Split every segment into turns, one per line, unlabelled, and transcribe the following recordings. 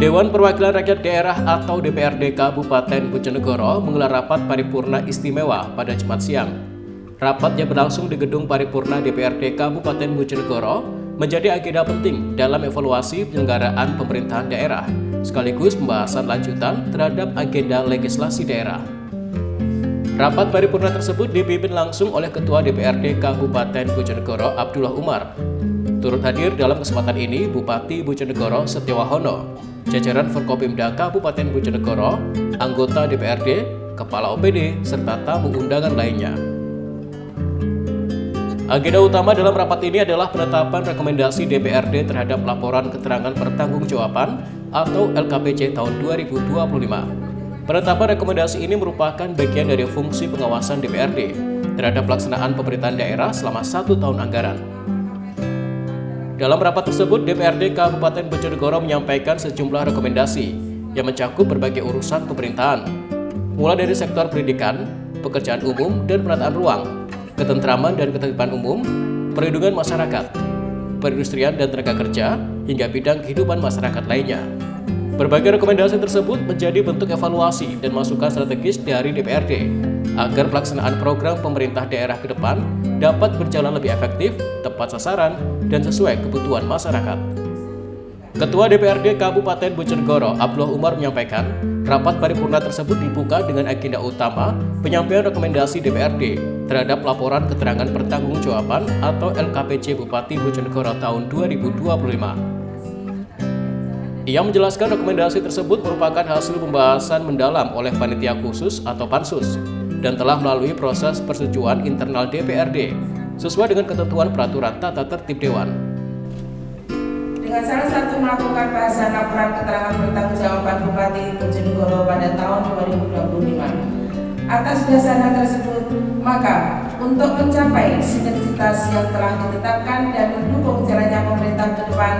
Dewan Perwakilan Rakyat Daerah atau DPRD Kabupaten Bojonegoro menggelar rapat paripurna istimewa pada Jumat siang. Rapat yang berlangsung di Gedung Paripurna DPRD Kabupaten Bojonegoro menjadi agenda penting dalam evaluasi penyelenggaraan pemerintahan daerah, sekaligus pembahasan lanjutan terhadap agenda legislasi daerah. Rapat paripurna tersebut dipimpin langsung oleh Ketua DPRD Kabupaten Bojonegoro Abdullah Umar. Turut hadir dalam kesempatan ini Bupati Bojonegoro Setiawahono, jajaran Forkopimda Kabupaten Bojonegoro, anggota DPRD, kepala OPD, serta tamu undangan lainnya. Agenda utama dalam rapat ini adalah penetapan rekomendasi DPRD terhadap laporan keterangan pertanggungjawaban atau LKPJ tahun 2025. Penetapan rekomendasi ini merupakan bagian dari fungsi pengawasan DPRD terhadap pelaksanaan pemerintahan daerah selama 1 tahun anggaran. Dalam rapat tersebut, DPRD Kabupaten Bojonegoro menyampaikan sejumlah rekomendasi yang mencakup berbagai urusan pemerintahan, mulai dari sektor pendidikan, pekerjaan umum dan penataan ruang, ketentraman dan ketertiban umum, perlindungan masyarakat, perindustrian dan tenaga kerja, hingga bidang kehidupan masyarakat lainnya. Berbagai rekomendasi tersebut menjadi bentuk evaluasi dan masukan strategis dari DPRD agar pelaksanaan program pemerintah daerah ke depan dapat berjalan lebih efektif, tepat sasaran, dan sesuai kebutuhan masyarakat. Ketua DPRD Kabupaten Bojonegoro Abdullah Umar menyampaikan, rapat paripurna tersebut dibuka dengan agenda utama penyampaian rekomendasi DPRD terhadap laporan keterangan pertanggungjawaban atau LKPJ Bupati Bojonegoro tahun 2025. Ia menjelaskan rekomendasi tersebut merupakan hasil pembahasan mendalam oleh panitia khusus atau pansus dan telah melalui proses persetujuan internal DPRD sesuai dengan ketentuan peraturan tata tertib dewan.
Dengan salah satu melakukan bahasan laporan keterangan pertanggungjawaban Bupati Bojonegoro pada tahun 2025. Atas dasar hal tersebut, maka untuk mencapai sinergitas yang telah ditetapkan dan mendukung jalannya pemerintah ke depan,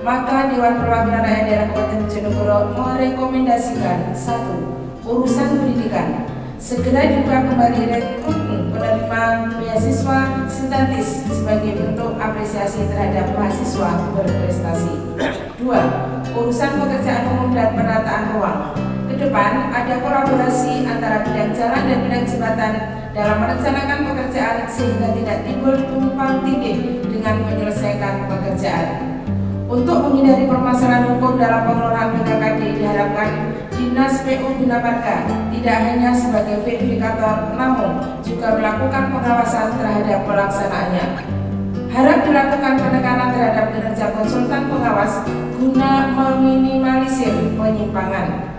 maka Dewan Perwakilan Rakyat Daerah Kabupaten Bojonegoro merekomendasikan 1. Urusan pendidikan. Segera dibuka kembali rekrutmen penerima beasiswa sintetis sebagai bentuk apresiasi terhadap mahasiswa berprestasi. 2. Urusan pekerjaan umum dan penataan ruang. Ke depan ada kolaborasi antara bidang jalan dan bidang jembatan dalam merencanakan pekerjaan sehingga tidak timbul tumpang tindih dengan menyelesaikan pekerjaan. Untuk menghindari permasalahan hukum dalam pengelolaan PKKD diharapkan Dinas PU Bina Marga tidak hanya sebagai verifikator namun juga melakukan pengawasan terhadap pelaksanaannya. Harap dilakukan penekanan terhadap kinerja konsultan pengawas guna meminimalisir penyimpangan.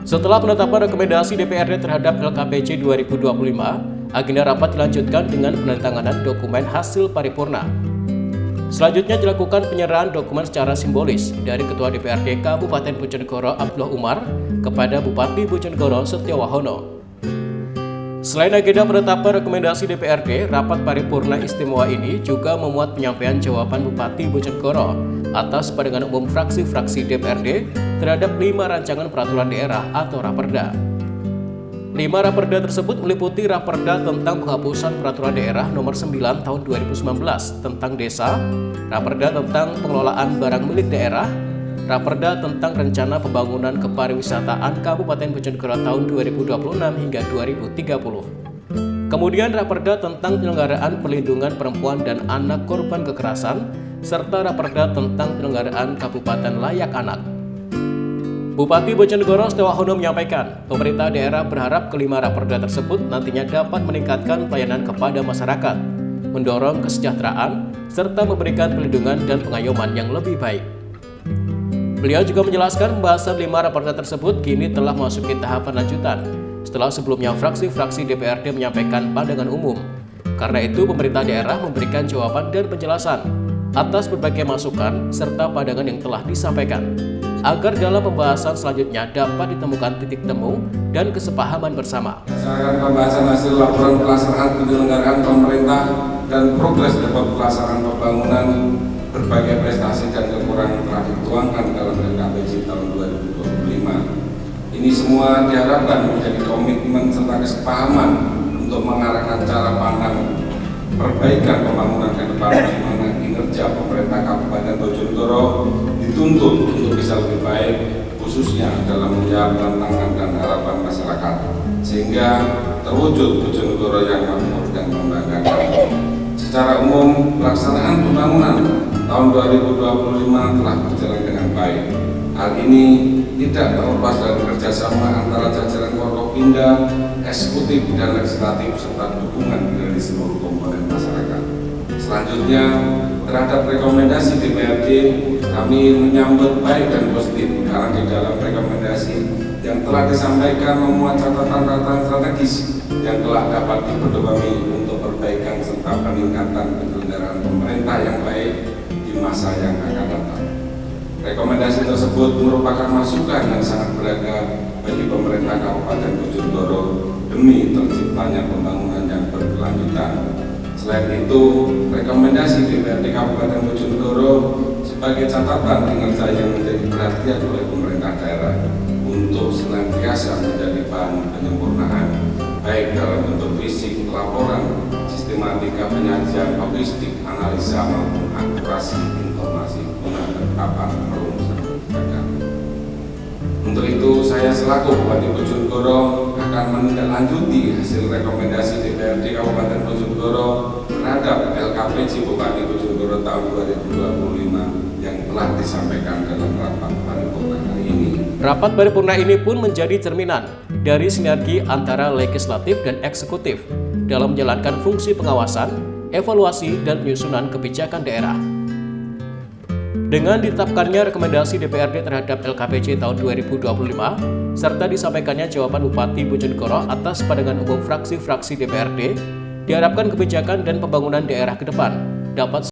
Setelah penetapan rekomendasi DPRD terhadap LKPJ 2025, agenda rapat dilanjutkan dengan penandatanganan dokumen hasil paripurna. Selanjutnya dilakukan penyerahan dokumen secara simbolis dari Ketua DPRD Kabupaten Bojonegoro Abdullah Umar kepada Bupati Bojonegoro Setiawahono. Selain agenda penetapan rekomendasi DPRD, rapat paripurna istimewa ini juga memuat penyampaian jawaban Bupati Bojonegoro atas pandangan umum fraksi-fraksi DPRD terhadap 5 rancangan peraturan daerah atau Raperda. 5 Raperda tersebut meliputi Raperda tentang penghapusan peraturan daerah nomor 9 tahun 2019 tentang desa, Raperda tentang pengelolaan barang milik daerah, Raperda tentang rencana pembangunan kepariwisataan Kabupaten Bojonegoro tahun 2026 hingga 2030. Kemudian Raperda tentang penyelenggaraan perlindungan perempuan dan anak korban kekerasan, serta Raperda tentang penyelenggaraan Kabupaten Layak Anak. Bupati Bojonegoro Setiawahono menyampaikan, pemerintah daerah berharap kelima Raperda tersebut nantinya dapat meningkatkan pelayanan kepada masyarakat, mendorong kesejahteraan, serta memberikan perlindungan dan pengayoman yang lebih baik. Beliau juga menjelaskan pembahasan 5 Raperda tersebut kini telah memasuki tahapan lanjutan, setelah sebelumnya fraksi-fraksi DPRD menyampaikan pandangan umum. Karena itu, pemerintah daerah memberikan jawaban dan penjelasan atas berbagai masukan serta pandangan yang telah disampaikan, agar dalam pembahasan selanjutnya dapat ditemukan titik temu dan kesepahaman bersama.
Berdasarkan pembahasan hasil laporan pelaksanaan penyelenggaraan pemerintah dan progres dapat pelaksanaan pembangunan, berbagai prestasi dan kekurangan telah dituangkan dalam LKPJ tahun 2025. Ini semua diharapkan menjadi komitmen serta kesepahaman untuk mengarahkan cara pandang perbaikan pembangunan ke depan, di mana kinerja pemerintah Kabupaten Bojonegoro dituntut untuk bisa lebih baik, khususnya dalam menjawab tantangan dan harapan masyarakat, sehingga terwujud Bojonegoro yang makmur dan membanggakan. Secara umum, pelaksanaan pembangunan tahun 2025 telah berjalan dengan baik. Hal ini tidak terlepas dari kerjasama antara jajaran Forkopimda, eksekutif dan legislatif serta dukungan dari seluruh komponen masyarakat. Selanjutnya, terhadap rekomendasi DPRD, kami menyambut baik dan positif karena di dalam rekomendasi yang telah disampaikan memuat catatan-catatan strategis yang telah dapat dipedomani untuk perbaikan serta peningkatan penyelenggaraan pemerintah yang baik di masa yang akan datang. Rekomendasi tersebut merupakan masukan yang sangat berharga bagi pemerintah Kabupaten Bojonegoro demi terciptanya pembangunan yang berkelanjutan. Selain itu, rekomendasi DPRD Kabupaten Bojonegoro sebagai catatan kinerja yang menjadi perhatian oleh pemerintah daerah untuk senantiasa menjadi bahan penyempurnaan, baik dalam bentuk fisik, laporan, sistematika penyajian, logistik, analisa maupun akurasi informasi guna penerapan perumusan kebijakan. Untuk itu, saya selaku Bupati Bojonegoro akan menindaklanjuti hasil rekomendasi DPRD Kabupaten Bojonegoro terhadap LKPJ Bupati Bojonegoro tahun 2025 yang telah disampaikan dalam rapat paripurna hari ini.
Rapat paripurna ini pun menjadi cerminan dari sinergi antara legislatif dan eksekutif dalam menjalankan fungsi pengawasan, evaluasi, dan penyusunan kebijakan daerah. Dengan ditetapkannya rekomendasi DPRD terhadap LKPJ tahun 2025, serta disampaikannya jawaban Bupati Bojonegoro atas pandangan umum fraksi-fraksi DPRD, diharapkan kebijakan dan pembangunan daerah ke depan dapat